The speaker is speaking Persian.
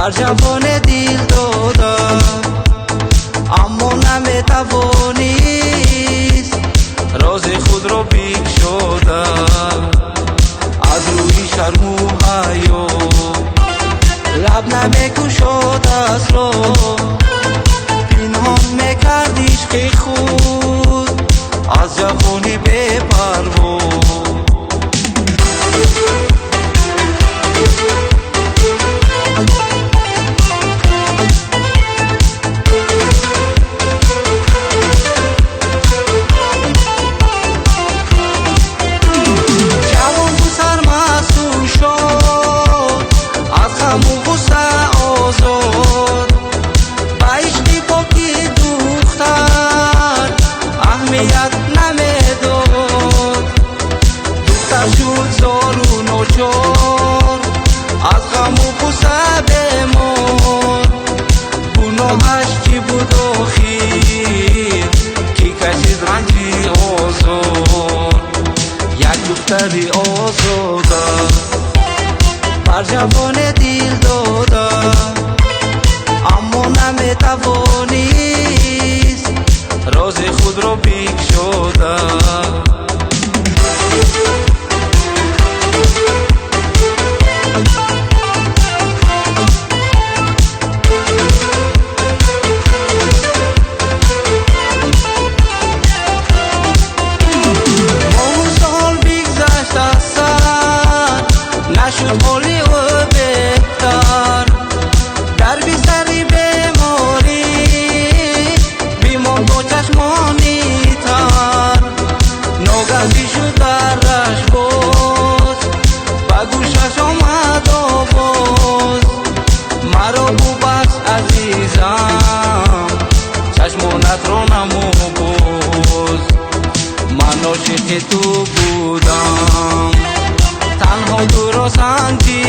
بر جوان دل دادم اما نمیتوانست راز خود را بگشادم. از روی شرم و حیا لب نمیگشاد از را پنهان میکرد عشق خود از جوان بی‌پروا. از غم و غصه بمرد گناهش چی بود آخر که کشید رنجی آزار. یک دختری آزاده بر جوان دل داده اما نمیتوانست راز خود را بگشاده. نشد حالی و بهتر در بیسری بیماری بیمان با چشمانی تر ناگهی شد درش باز و گوشش آمد آواز مرا ببخش عزیزم چشمانت را نما باز. من عاشق تو بودم تنها تو را سنجیدم